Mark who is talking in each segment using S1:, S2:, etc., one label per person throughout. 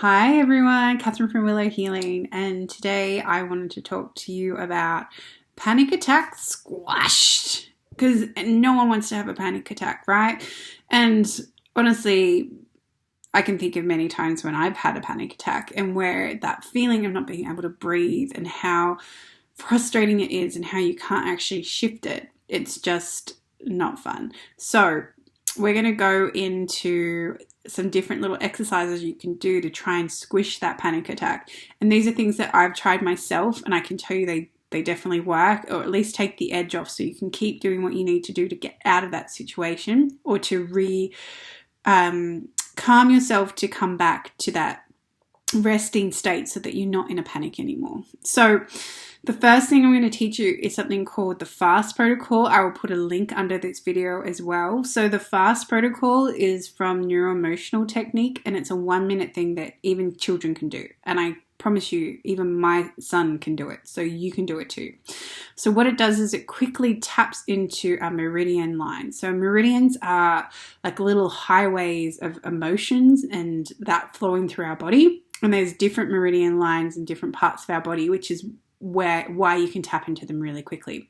S1: Hi everyone, Catherine from Willow Healing, and today I wanted to talk to you about panic attack squashed because no one wants to have a panic attack, right? And honestly, I can think of many times when I've had a panic attack and where that feeling of not being able to breathe and how frustrating it is and how you can't actually shift it. It's just not fun. So, we're going to go into some different little exercises you can do to try and squish that panic attack. And these are things that I've tried myself, and I can tell you they definitely work, or at least take the edge off so you can keep doing what you need to do to get out of that situation or to calm yourself to come back to that resting state so that you're not in a panic anymore. So the first thing I'm going to teach you is something called the FAST protocol. I will put a link under this video as well. So the FAST protocol is from Neuroemotional Technique, and it's a 1-minute thing that even children can do. And I promise you, even my son can do it. So you can do it too. So what it does is it quickly taps into a meridian line. So meridians are like little highways of emotions and that flowing through our body. And there's different meridian lines in different parts of our body, which is why you can tap into them really quickly.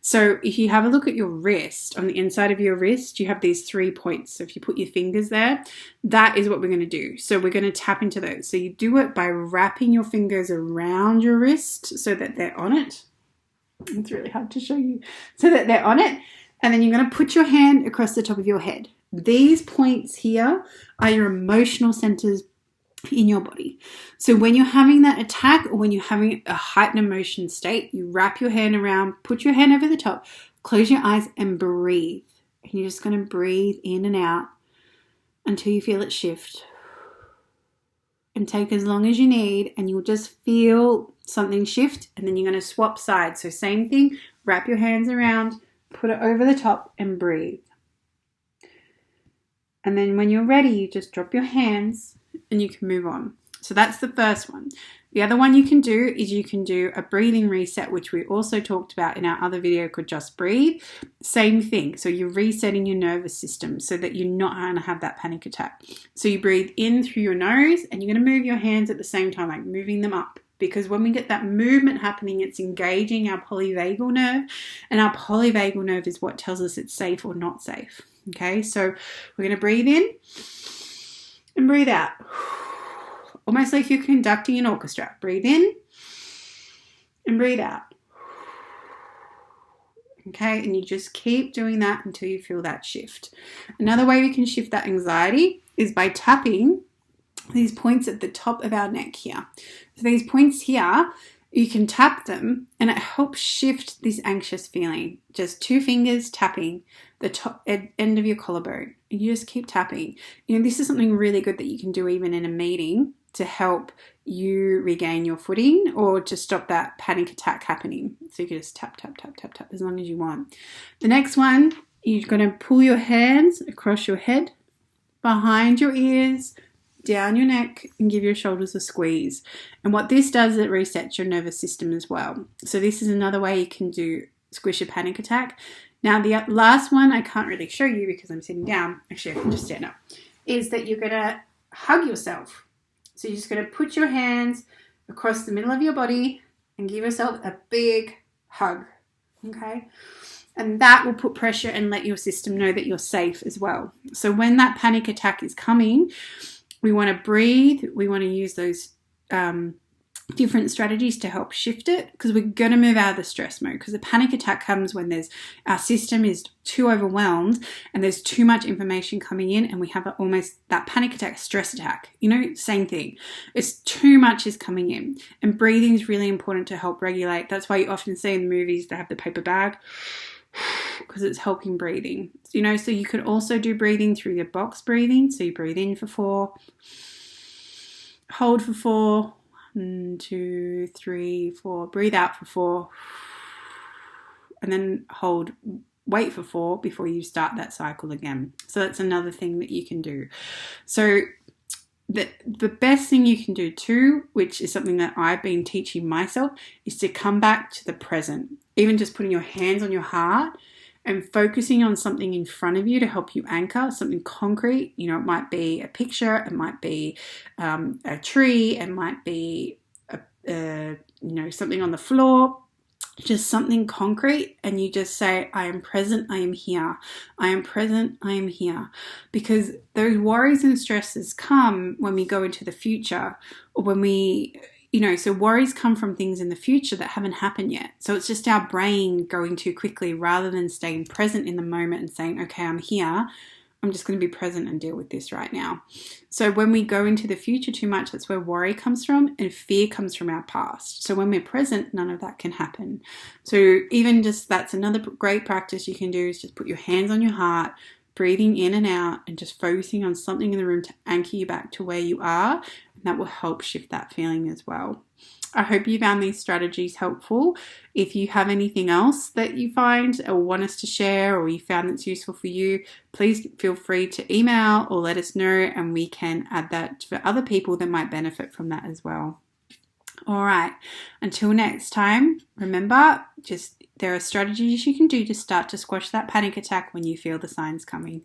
S1: So if you have a look at your wrist, on the inside of your wrist, you have these 3 points. So if you put your fingers there, that is what we're going to do. So we're going to tap into those. So you do it by wrapping your fingers around your wrist so that they're on it. It's really hard to show you. So that they're on it. And then you're going to put your hand across the top of your head. These points here are your emotional centers in your body. So when you're having that attack or when you're having a heightened emotion state, you wrap your hand around, put your hand over the top, close your eyes and breathe. And you're just going to breathe in and out until you feel it shift. And take as long as you need, and you'll just feel something shift, and then you're going to swap sides. So same thing, wrap your hands around, put it over the top and breathe. And then when you're ready, you just drop your hands and you can move on. So that's the first one. The other one you can do is you can do a breathing reset, which we also talked about in our other video called Just Breathe. Same thing. So you're resetting your nervous system so that you're not going to have that panic attack. So you breathe in through your nose and you're going to move your hands at the same time, like moving them up. Because when we get that movement happening, it's engaging our polyvagal nerve. And our polyvagal nerve is what tells us it's safe or not safe. Okay, so we're going to breathe in and breathe out. Almost like you're conducting an orchestra. Breathe in and breathe out. Okay, and you just keep doing that until you feel that shift. Another way we can shift that anxiety is by tapping these points at the top of our neck here. So these points here, you can tap them and it helps shift this anxious feeling. Just 2 fingers tapping the top end of your collarbone. And you just keep tapping. You know, this is something really good that you can do even in a meeting to help you regain your footing or to stop that panic attack happening. So you can just tap, tap, tap, tap, tap as long as you want. The next one, you're going to pull your hands across your head, behind your ears, down your neck, and give your shoulders a squeeze. And what this does, it resets your nervous system as well. So this is another way you can do squish a panic attack. Now the last one I can't really show you because I'm sitting down. Actually, I can just stand up. Is that you're going to hug yourself. So you're just going to put your hands across the middle of your body and give yourself a big hug. Okay? And that will put pressure and let your system know that you're safe as well. So when that panic attack is coming, we want to breathe. We want to use those different strategies to help shift it because we're going to move out of the stress mode because the panic attack comes when our system is too overwhelmed and there's too much information coming in and we have almost that panic attack, stress attack, same thing. It's too much is coming in and breathing is really important to help regulate. That's why you often see in movies they have the paper bag because it's helping breathing. So you could also do breathing through your box breathing. So you breathe in for 4, hold for 4, 1, 2, 3, 4, breathe out for 4, and then hold, wait for 4 before you start that cycle again. So that's another thing that you can do. So the best thing you can do too, which is something that I've been teaching myself, is to come back to the present. Even just putting your hands on your heart and focusing on something in front of you to help you anchor, something concrete. You know, it might be a picture, it might be a tree, it might be something on the floor, just something concrete, and you just say, I am present, I am here. I am present, I am here. Because those worries and stresses come when we go into the future, or when we, so worries come from things in the future that haven't happened yet. So it's just our brain going too quickly rather than staying present in the moment and saying, okay, I'm here. I'm just going to be present and deal with this right now. So when we go into the future too much, that's where worry comes from, and fear comes from our past. So when we're present, none of that can happen. So even just, that's another great practice you can do, is just put your hands on your heart, breathing in and out, and just focusing on something in the room to anchor you back to where you are. And that will help shift that feeling as well. I hope you found these strategies helpful. If you have anything else that you find or want us to share, or you found that's useful for you, please feel free to email or let us know, and we can add that for other people that might benefit from that as well. All right, until next time, remember, there are strategies you can do to start to squash that panic attack when you feel the signs coming.